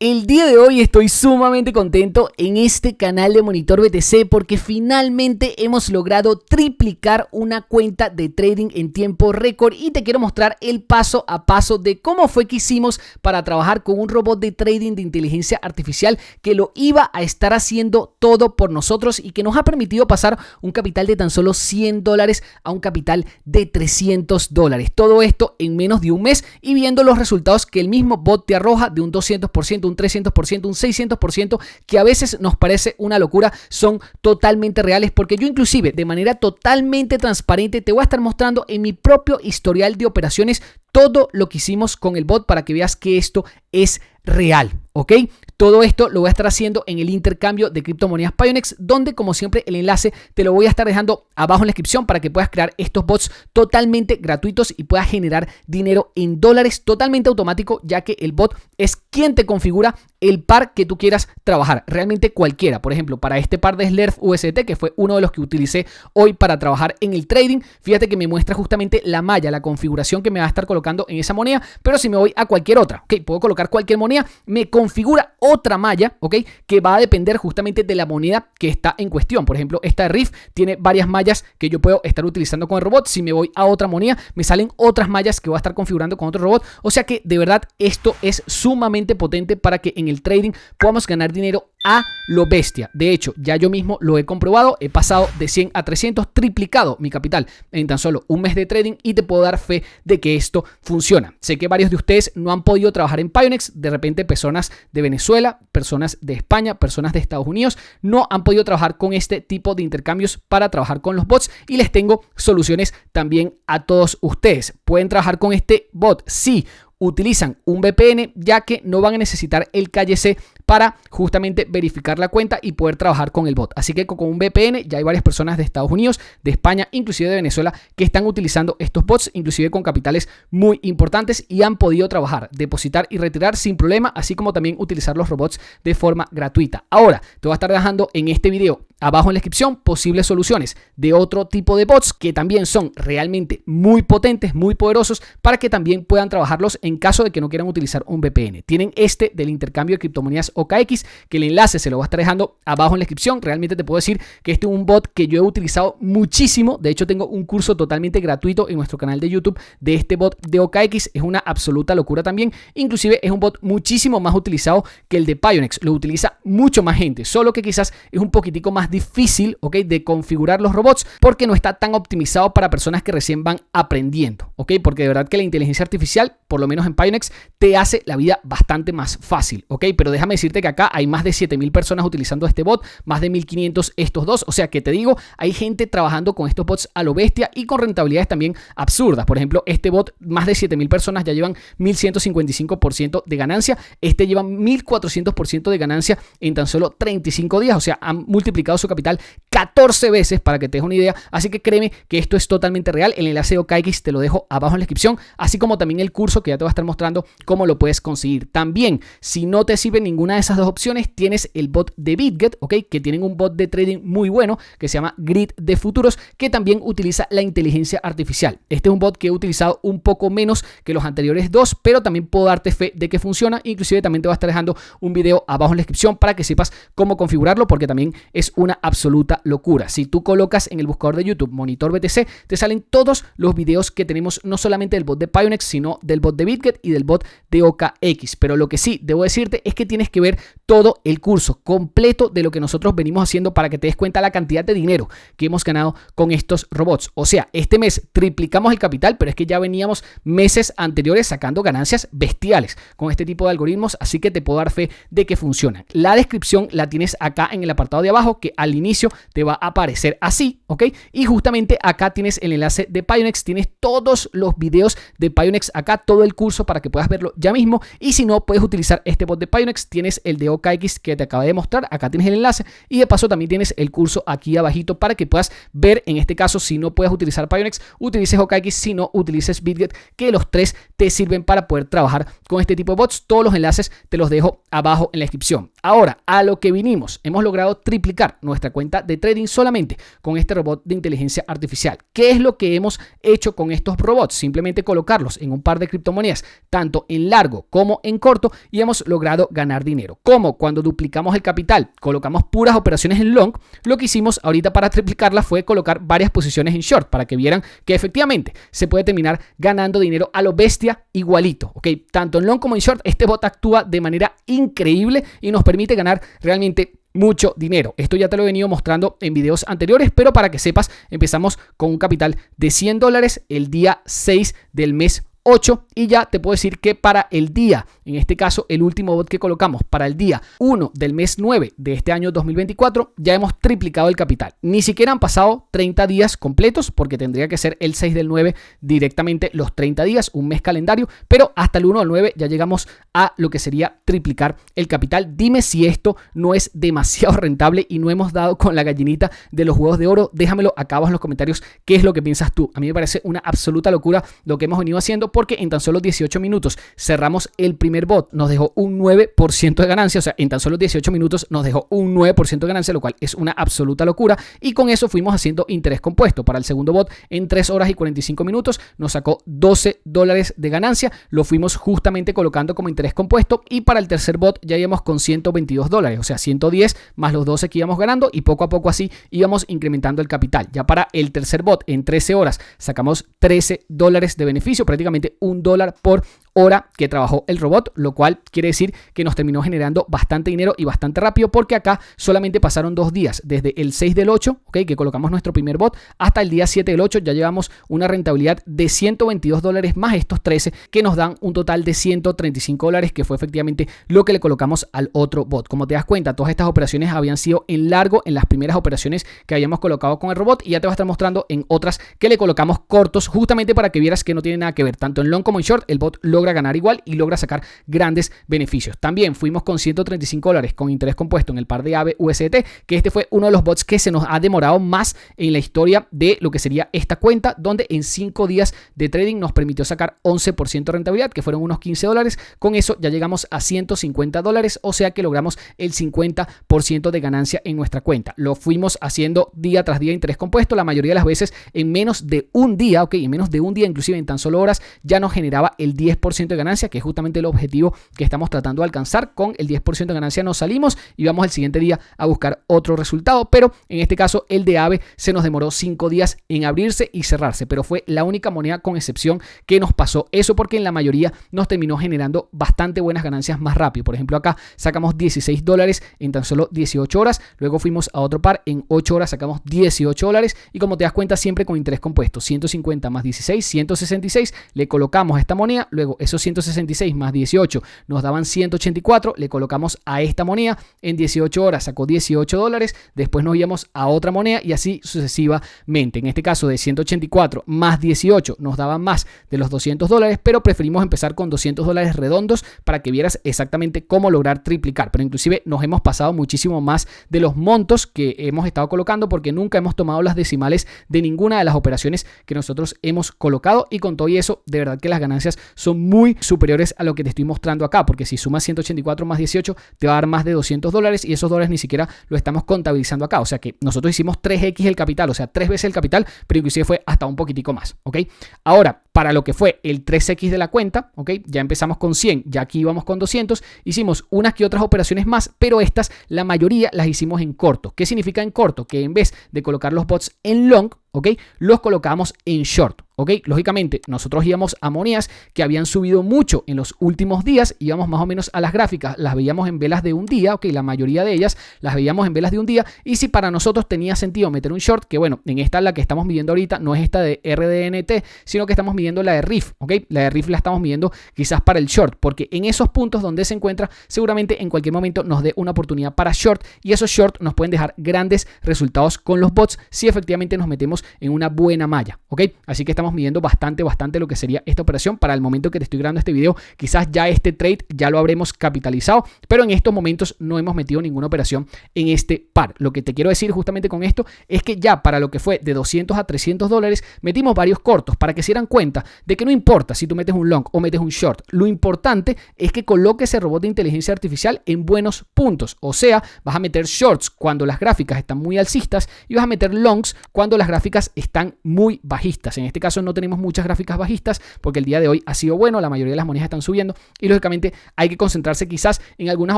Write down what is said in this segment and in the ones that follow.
El día de hoy estoy sumamente contento en este canal de Monitor BTC porque finalmente hemos logrado triplicar una cuenta de trading en tiempo récord y te quiero mostrar el paso a paso de cómo fue que hicimos para trabajar con un robot de trading de inteligencia artificial que lo iba a estar haciendo todo por nosotros y que nos ha permitido pasar un capital de tan solo $100 a un capital de $300. Todo esto en menos de un mes y viendo los resultados que el mismo bot te arroja de un 200%, un 300%, un 600%, que a veces nos parece una locura, son totalmente reales porque yo inclusive de manera totalmente transparente te voy a estar mostrando en mi propio historial de operaciones todo lo que hicimos con el bot para que veas que esto es real, ¿ok? Todo esto lo voy a estar haciendo en el intercambio de criptomonedas Pionex, donde como siempre el enlace te lo voy a estar dejando abajo en la descripción para que puedas crear estos bots totalmente gratuitos y puedas generar dinero en dólares totalmente automático, ya que el bot es quien te configura el par que tú quieras trabajar, realmente cualquiera. Por ejemplo, para este par de Slurf USDT, que fue uno de los que utilicé hoy para trabajar en el trading, fíjate que me muestra justamente la malla, la configuración que me va a estar colocando en esa moneda, pero si me voy a cualquier otra, ok, puedo colocar cualquier moneda, me configura otra malla, ok, que va a depender justamente de la moneda que está en cuestión. Por ejemplo, esta de Riff tiene varias mallas que yo puedo estar utilizando con el robot. Si me voy a otra moneda, me salen otras mallas que voy a estar configurando con otro robot. O sea que de verdad esto es sumamente potente para que en el trading podamos ganar dinero a lo bestia. De hecho, ya yo mismo lo he comprobado, he pasado de 100 a 300, triplicado mi capital en tan solo un mes de trading y te puedo dar fe de que esto funciona. Sé que varios de ustedes no han podido trabajar en Pionex, de repente personas de Venezuela, personas de España, personas de Estados Unidos no han podido trabajar con este tipo de intercambios para trabajar con los bots y les tengo soluciones también a todos ustedes. Pueden trabajar con este bot si utilizan un VPN, ya que no van a necesitar el KYC para justamente verificar la cuenta y poder trabajar con el bot. Así que con un VPN ya hay varias personas de Estados Unidos, de España, inclusive de Venezuela, que están utilizando estos bots, inclusive con capitales muy importantes y han podido trabajar, depositar y retirar sin problema, así como también utilizar los robots de forma gratuita. Ahora, te voy a estar dejando en este video abajo en la descripción posibles soluciones de otro tipo de bots que también son realmente muy potentes, muy poderosos para que también puedan trabajarlos en caso de que no quieran utilizar un VPN. Tienen este del intercambio de criptomonedas OKX, que el enlace se lo voy a estar dejando abajo en la descripción. Realmente te puedo decir que este es un bot que yo he utilizado muchísimo. De hecho, tengo un curso totalmente gratuito en nuestro canal de YouTube de este bot de OKX. Es una absoluta locura también. Inclusive es un bot muchísimo más utilizado que el de Pionex. Lo utiliza mucho más gente, solo que quizás es un poquitico más difícil, ¿ok?, de configurar los robots porque no está tan optimizado para personas que recién van aprendiendo, ¿ok? Porque de verdad que la inteligencia artificial, por lo menos en Pionex, te hace la vida bastante más fácil, ¿ok? Pero déjame decirte que acá hay más de 7.000 personas utilizando este bot, más de 1.500 estos dos, o sea que te digo, hay gente trabajando con estos bots a lo bestia y con rentabilidades también absurdas. Por ejemplo, este bot, más de 7.000 personas ya llevan 1.155% de ganancia, este lleva 1.400% de ganancia en tan solo 35 días, o sea, han multiplicado su capital 14 veces para que te des una idea, así que créeme que esto es totalmente real. El enlace de OKX te lo dejo abajo en la descripción, así como también el curso que ya te va a estar mostrando cómo lo puedes conseguir. También, si no te sirve ninguna de esas dos opciones, tienes el bot de BitGet, ¿ok?, que tienen un bot de trading muy bueno que se llama Grid de Futuros, que también utiliza la inteligencia artificial. Este es un bot que he utilizado un poco menos que los anteriores dos, pero también puedo darte fe de que funciona. Inclusive también te voy a estar dejando un video abajo en la descripción para que sepas cómo configurarlo, porque también es una absoluta locura. Si tú colocas en el buscador de YouTube Monitor BTC, te salen todos los videos que tenemos, no solamente del bot de Pionex, sino del bot de BitGet y del bot de OKX. Pero lo que sí debo decirte es que tienes que ver todo el curso completo de lo que nosotros venimos haciendo para que te des cuenta la cantidad de dinero que hemos ganado con estos robots. O sea, este mes triplicamos el capital, pero es que ya veníamos meses anteriores sacando ganancias bestiales con este tipo de algoritmos, así que te puedo dar fe de que funcionan. La descripción la tienes acá en el apartado de abajo, que al inicio te va a aparecer así, ¿ok? Y justamente acá tienes el enlace de Pionex, tienes todos los videos de Pionex acá, todo el curso para que puedas verlo ya mismo. Y si no puedes utilizar este bot de Pionex, tienes el de OKX que te acabé de mostrar, acá tienes el enlace y de paso también tienes el curso aquí abajito para que puedas ver. En este caso, si no puedes utilizar Pionex, utilices OKX, si no utilices BitGet, que los tres te sirven para poder trabajar con este tipo de bots. Todos los enlaces te los dejo abajo en la descripción. Ahora, a lo que vinimos, hemos logrado triplicar nuestra cuenta de trading solamente con este robot de inteligencia artificial. ¿Qué es lo que hemos hecho con estos robots? Simplemente colocarlos en un par de criptomonedas, tanto en largo como en corto, y hemos logrado ganar dinero. Como cuando duplicamos el capital, colocamos puras operaciones en long, lo que hicimos ahorita para triplicarla fue colocar varias posiciones en short para que vieran que efectivamente se puede terminar ganando dinero a lo bestia igualito, ¿ok? Tanto en long como en short, este bot actúa de manera increíble y nos permite ganar realmente mucho dinero. Esto ya te lo he venido mostrando en videos anteriores, pero para que sepas, empezamos con un capital de $100 el día 6 del mes 8 y ya te puedo decir que para el día, en este caso el último bot que colocamos para el día 1 del mes 9 de este año 2024, ya hemos triplicado el capital. Ni siquiera han pasado 30 días completos porque tendría que ser el 6 del 9 directamente los 30 días, un mes calendario, pero hasta el 1 del 9 ya llegamos a lo que sería triplicar el capital. Dime si esto no es demasiado rentable y no hemos dado con la gallinita de los huevos de oro. Déjamelo acá abajo en los comentarios qué es lo que piensas tú. A mí me parece una absoluta locura lo que hemos venido haciendo, porque en tan solo 18 minutos cerramos el primer bot, nos dejó un 9% de ganancia, o sea, en tan solo 18 minutos nos dejó un 9% de ganancia, lo cual es una absoluta locura, y con eso fuimos haciendo interés compuesto. Para el segundo bot, en 3 horas y 45 minutos nos sacó $12 de ganancia, lo fuimos justamente colocando como interés compuesto, y para el tercer bot ya íbamos con $122, o sea, 110 más los 12 que íbamos ganando, y poco a poco así íbamos incrementando el capital. Ya para el tercer bot, en 13 horas, sacamos $13 de beneficio, prácticamente $1 por hora que trabajó el robot, lo cual quiere decir que nos terminó generando bastante dinero y bastante rápido, porque acá solamente pasaron 2 días, desde el 6 del 8, ¿okay? Que colocamos nuestro primer bot, hasta el día 7 del 8, ya llevamos una rentabilidad de $122 más estos 13, que nos dan un total de $135, que fue efectivamente lo que le colocamos al otro bot. Como te das cuenta, todas estas operaciones habían sido en largo en las primeras operaciones que habíamos colocado con el robot, y ya te va a estar mostrando en otras que le colocamos cortos, justamente para que vieras que no tiene nada que ver. Tanto en long como en short, el bot logra ganar igual y logra sacar grandes beneficios. También fuimos con $135 con interés compuesto en el par de AVE USDT, que este fue uno de los bots que se nos ha demorado más en la historia de lo que sería esta cuenta, donde en 5 días de trading nos permitió sacar 11% de rentabilidad, que fueron unos $15. Con eso ya llegamos a $150, o sea que logramos el 50% de ganancia en nuestra cuenta. Lo fuimos haciendo día tras día interés compuesto, la mayoría de las veces en menos de un día, ok, en menos de un día, inclusive en tan solo horas, ya nos generaba el 10% de ganancia, que es justamente el objetivo que estamos tratando de alcanzar. Con el 10% de ganancia nos salimos y vamos el siguiente día a buscar otro resultado, pero en este caso el de AVE se nos demoró 5 días en abrirse y cerrarse, pero fue la única moneda con excepción que nos pasó eso, porque en la mayoría nos terminó generando bastante buenas ganancias más rápido. Por ejemplo, acá sacamos $16 en tan solo 18 horas, luego fuimos a otro par, en 8 horas sacamos $18, y como te das cuenta, siempre con interés compuesto, 150 más 16, 166, le colocamos a esta moneda, luego esos 166 más 18 nos daban 184, le colocamos a esta moneda, en 18 horas sacó $18, después nos íbamos a otra moneda y así sucesivamente. En este caso, de 184 más 18 nos daban más de los $200, pero preferimos empezar con $200 redondos para que vieras exactamente cómo lograr triplicar. Pero inclusive nos hemos pasado muchísimo más de los montos que hemos estado colocando, porque nunca hemos tomado las decimales de ninguna de las operaciones que nosotros hemos colocado, y con todo y eso, de verdad que las ganancias son muy superiores a lo que te estoy mostrando acá, porque si sumas 184 más 18 te va a dar más de $200, y esos dólares ni siquiera lo estamos contabilizando acá. O sea que nosotros hicimos 3x el capital, o sea, 3 veces el capital, pero inclusive fue hasta un poquitico más, ¿ok? Ahora, para lo que fue el 3x de la cuenta, ¿ok? Ya empezamos con 100, ya aquí íbamos con 200, hicimos unas que otras operaciones más, pero estas, la mayoría las hicimos en corto. ¿Qué significa en corto? Que en vez de colocar los bots en long, ¿ok? Los colocamos en short, ¿ok? Lógicamente, nosotros íbamos a monedas que habían subido mucho en los últimos días, íbamos más o menos a las gráficas, las veíamos en velas de un día, ¿ok? La mayoría de ellas las veíamos en velas de un día, y si para nosotros tenía sentido meter un short, que bueno, en esta la que estamos midiendo ahorita no es esta de RDNT, sino que estamos midiendo la de RIF, ¿ok? La de RIF la estamos midiendo quizás para el short, porque en esos puntos donde se encuentra, seguramente en cualquier momento nos dé una oportunidad para short, y esos short nos pueden dejar grandes resultados con los bots si efectivamente nos metemos en una buena malla, ¿ok? Así que estamos estamos midiendo bastante lo que sería esta operación. Para el momento que te estoy grabando este video, quizás ya este trade ya lo habremos capitalizado, pero en estos momentos no hemos metido ninguna operación en este par. Lo que te quiero decir justamente con esto es que ya para lo que fue de 200 a 300 dólares metimos varios cortos para que se dieran cuenta de que no importa si tú metes un long o metes un short, lo importante es que coloques ese robot de inteligencia artificial en buenos puntos. O sea, vas a meter shorts cuando las gráficas están muy alcistas y vas a meter longs cuando las gráficas están muy bajistas. En este caso no tenemos muchas gráficas bajistas porque el día de hoy ha sido bueno, la mayoría de las monedas están subiendo y lógicamente hay que concentrarse quizás en algunas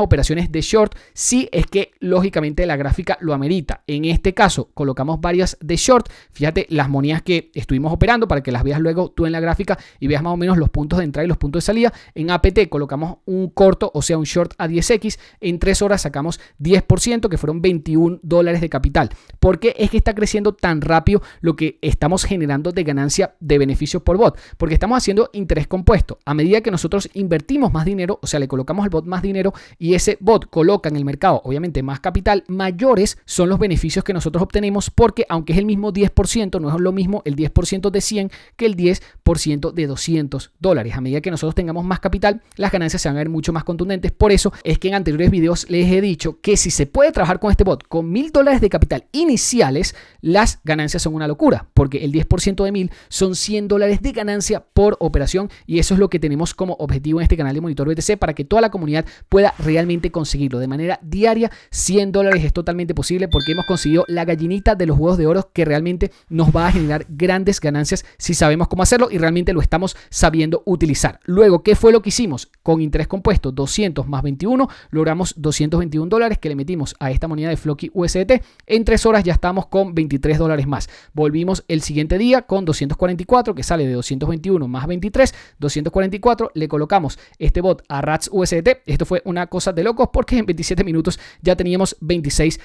operaciones de short si es que lógicamente la gráfica lo amerita. En este caso colocamos varias de short. Fíjate las monedas que estuvimos operando para que las veas luego tú en la gráfica y veas más o menos los puntos de entrada y los puntos de salida. En APT colocamos un corto, o sea un short a 10x, en 3 horas sacamos 10%, que fueron 21 dólares de capital. ¿Por qué es que está creciendo tan rápido lo que estamos generando de ganancia de beneficio por bot? Porque estamos haciendo interés compuesto. A medida que nosotros invertimos más dinero, o sea le colocamos al bot más dinero y ese bot coloca en el mercado obviamente más capital, mayores son los beneficios que nosotros obtenemos, porque aunque es el mismo 10%, no es lo mismo el 10% de 100 que el 10% de 200 dólares. A medida que nosotros tengamos más capital, las ganancias se van a ver mucho más contundentes. Por eso es que en anteriores videos les he dicho que si se puede trabajar con este bot con $1000 de capital iniciales, las ganancias son una locura, porque el 10% de 1000 son $100 de ganancia por operación, y eso es lo que tenemos como objetivo en este canal de Monitor BTC, para que toda la comunidad pueda realmente conseguirlo de manera diaria. $100 es totalmente posible porque hemos conseguido la gallinita de los huevos de oro que realmente nos va a generar grandes ganancias si sabemos cómo hacerlo y realmente lo estamos sabiendo utilizar. Luego, ¿qué fue lo que hicimos? Con interés compuesto 200 más 21, logramos $221 que le metimos a esta moneda de Floki USDT. En 3 horas ya estamos con $23 más. Volvimos el siguiente día con 244, que sale de 221 más 23, 244. Le colocamos este bot a Rats USDT. Esto fue una cosa de locos porque en 27 minutos ya teníamos $26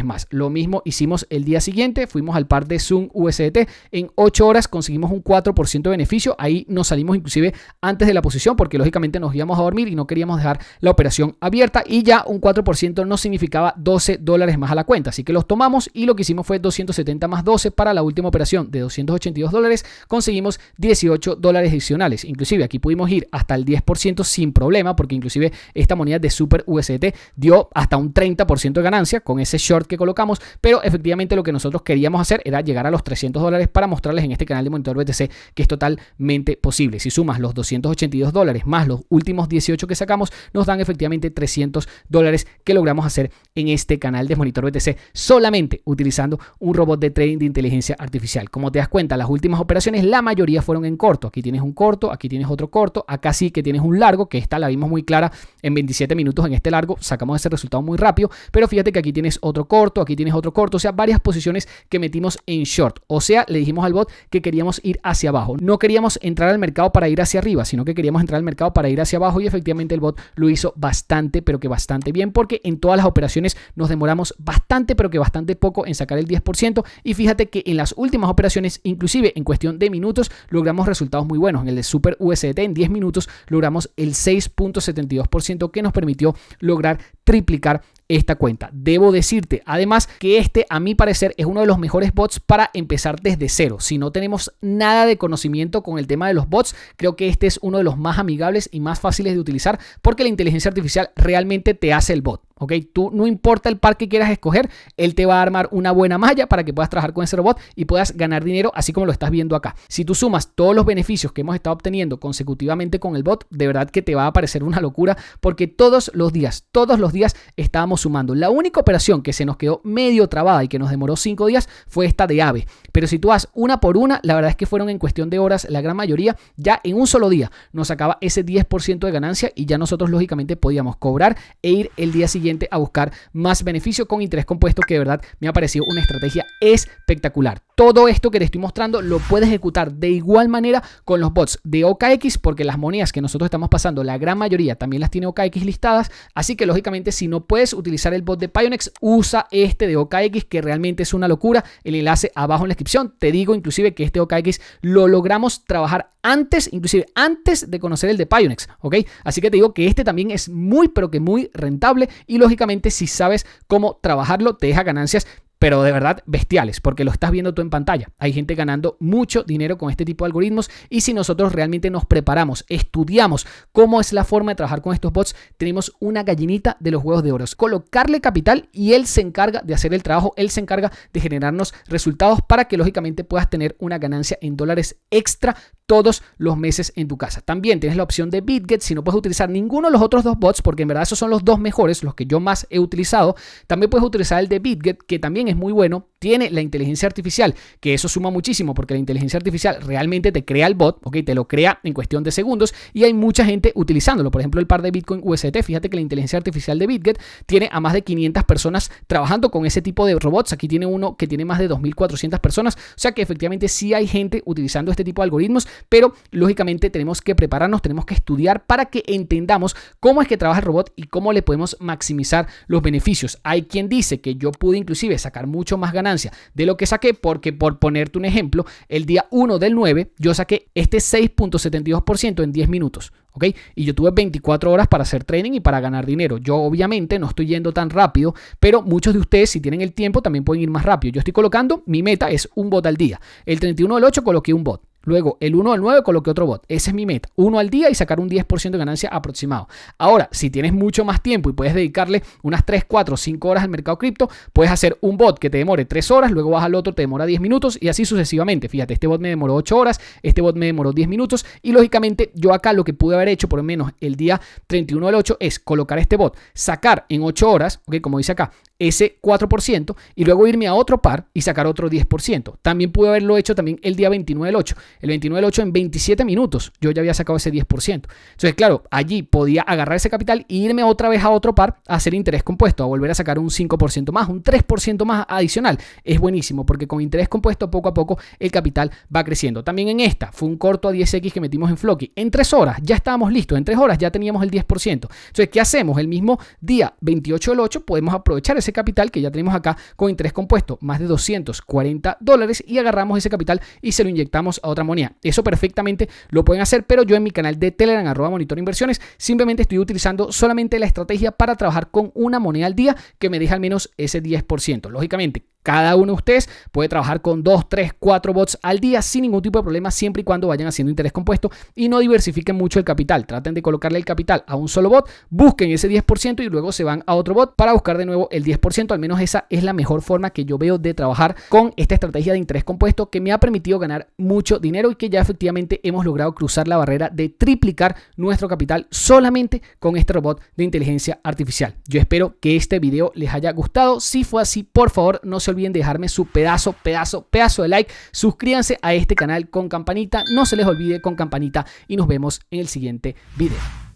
más. Lo mismo hicimos el día siguiente, fuimos al par de Zoom USDT. En 8 horas conseguimos un 4% de beneficio. Ahí nos salimos inclusive antes de la posición porque lógicamente nos íbamos a dormir y no queríamos dejar la operación abierta, y ya un 4% nos significaba $12 más a la cuenta. Así que los tomamos y lo que hicimos fue 270 más 12 para la última operación de $282. Conseguimos $18 adicionales. Inclusive aquí pudimos ir hasta el 10% sin problema, porque inclusive esta moneda de Super USDT dio hasta un 30% de ganancia con ese short que colocamos, pero efectivamente lo que nosotros queríamos hacer era llegar a los $300 para mostrarles en este canal de Monitor BTC que es totalmente posible. Si sumas los $282 más los últimos 18 que sacamos, nos dan efectivamente $300 que logramos hacer en este canal de Monitor BTC solamente utilizando un robot de trading de inteligencia artificial. Como te das cuenta, las últimas operaciones la mayoría fueron en corto. Aquí tienes un corto, aquí tienes otro corto, acá sí que tienes un largo, que esta la vimos muy clara en 27 minutos. En este largo sacamos ese resultado muy rápido, pero fíjate que aquí tienes otro corto, aquí tienes otro corto, o sea, varias posiciones que metimos en short. O sea, le dijimos al bot que queríamos ir hacia abajo. No queríamos entrar al mercado para ir hacia arriba, sino que queríamos entrar al mercado para ir hacia abajo, y efectivamente el bot lo hizo bastante, pero que bastante bien, porque en todas las operaciones nos demoramos bastante, pero que bastante poco en sacar el 10%, y fíjate que en las últimas operaciones, inclusive en cuestión de minutos, logramos resultados muy buenos. En el de Super USDT en 10 minutos logramos el 6.72% que nos permitió lograr triplicar esta cuenta. Debo decirte además que este, a mi parecer, es uno de los mejores bots para empezar desde cero. Si no tenemos nada de conocimiento con el tema de los bots, creo que este es uno de los más amigables y más fáciles de utilizar, porque la inteligencia artificial realmente te hace el bot. ¿Ok? Tú, no importa el par que quieras escoger, él te va a armar una buena malla para que puedas trabajar con ese robot y puedas ganar dinero, así como lo estás viendo acá. Si tú sumas todos los beneficios que hemos estado obteniendo consecutivamente con el bot, de verdad que te va a parecer una locura, porque todos los días estábamos sumando. La única operación que se nos quedó medio trabada y que nos demoró 5 días fue esta de AVE. Pero si tú vas una por una, la verdad es que fueron en cuestión de horas, la gran mayoría, ya en un solo día nos sacaba ese 10% de ganancia, y ya nosotros lógicamente podíamos cobrar e ir el día siguiente a buscar más beneficio con interés compuesto, que de verdad me ha parecido una estrategia espectacular. Todo esto que te estoy mostrando lo puedes ejecutar de igual manera con los bots de OKX, porque las monedas que nosotros estamos pasando, la gran mayoría también las tiene OKX listadas, así que lógicamente si no puedes utilizar el bot de Pionex, usa este de OKX, que realmente es una locura. El enlace abajo en la descripción. Te digo inclusive que este OKX lo logramos trabajar antes, inclusive antes de conocer el de Pionex, ¿ok? Así que te digo que este también es muy, pero que muy rentable, y lógicamente si sabes cómo trabajarlo, te deja ganancias pero de verdad bestiales, porque lo estás viendo tú en pantalla. Hay gente ganando mucho dinero con este tipo de algoritmos, y si nosotros realmente nos preparamos, estudiamos cómo es la forma de trabajar con estos bots, tenemos una gallinita de los huevos de oro. Colocarle capital y él se encarga de hacer el trabajo, él se encarga de generarnos resultados para que lógicamente puedas tener una ganancia en dólares extra todos los meses en tu casa. También tienes la opción de BitGet. Si no puedes utilizar ninguno de los otros dos bots, porque en verdad esos son los dos mejores, los que yo más he utilizado, también puedes utilizar el de BitGet, que también es muy bueno. Tiene la inteligencia artificial, que eso suma muchísimo, porque la inteligencia artificial realmente te crea el bot, ¿ok? Te lo crea en cuestión de segundos, y hay mucha gente utilizándolo. Por ejemplo, el par de Bitcoin UST, fíjate que la inteligencia artificial de BitGet tiene a más de 500 personas trabajando con ese tipo de robots. Aquí tiene uno que tiene más de 2.400 personas, o sea que efectivamente sí hay gente utilizando este tipo de algoritmos, pero lógicamente tenemos que prepararnos, tenemos que estudiar para que entendamos cómo es que trabaja el robot y cómo le podemos maximizar los beneficios. Hay quien dice que yo pude inclusive sacar mucho más ganancia de lo que saqué, porque por ponerte un ejemplo, el día 1 del 9 yo saqué este 6.72% en 10 minutos. ¿Ok? Y yo tuve 24 horas para hacer trading y para ganar dinero. Yo obviamente no estoy yendo tan rápido, pero muchos de ustedes, si tienen el tiempo, también pueden ir más rápido. Yo estoy colocando, mi meta es un bot al día. El 31 del 8 coloqué un bot. Luego, el 1 del 9 coloqué otro bot. Esa es mi meta. Uno al día y sacar un 10% de ganancia aproximado. Ahora, si tienes mucho más tiempo y puedes dedicarle unas 3, 4, 5 horas al mercado cripto, puedes hacer un bot que te demore 3 horas, luego vas al otro, te demora 10 minutos y así sucesivamente. Fíjate, este bot me demoró 8 horas, este bot me demoró 10 minutos y lógicamente yo acá lo que pude haber hecho por lo menos el día 31 del 8 es colocar este bot, sacar en 8 horas, ¿ok? Como dice acá, ese 4% y luego irme a otro par y sacar otro 10%. También pude haberlo hecho también el día 29 del 8. El 29 del 8 en 27 minutos yo ya había sacado ese 10%. Entonces, claro, allí podía agarrar ese capital e irme otra vez a otro par a hacer interés compuesto, a volver a sacar un 5% más, un 3% más adicional. Es buenísimo porque con interés compuesto poco a poco el capital va creciendo. También en esta fue un corto a 10x que metimos en Floki. En 3 horas ya estábamos listos, en 3 horas ya teníamos el 10%. Entonces, ¿qué hacemos? El mismo día 28 del 8 podemos aprovechar ese capital que ya tenemos acá con interés compuesto, más de $240, y agarramos ese capital y se lo inyectamos a otra moneda. Eso perfectamente lo pueden hacer, pero yo en mi canal de Telegram, @monitorinversiones, simplemente estoy utilizando solamente la estrategia para trabajar con una moneda al día que me deja al menos ese 10%. Lógicamente, cada uno de ustedes puede trabajar con 2, 3, 4 bots al día sin ningún tipo de problema, siempre y cuando vayan haciendo interés compuesto y no diversifiquen mucho el capital. Traten de colocarle el capital a un solo bot, busquen ese 10% y luego se van a otro bot para buscar de nuevo el 10%. Al menos esa es la mejor forma que yo veo de trabajar con esta estrategia de interés compuesto, que me ha permitido ganar mucho dinero y que ya efectivamente hemos logrado cruzar la barrera de triplicar nuestro capital solamente con este robot de inteligencia artificial. Yo espero que este video les haya gustado. Si fue así, por favor no se olviden de dejarme su pedazo de like. Suscríbanse a este canal con campanita, no se les olvide con campanita, y nos vemos en el siguiente video.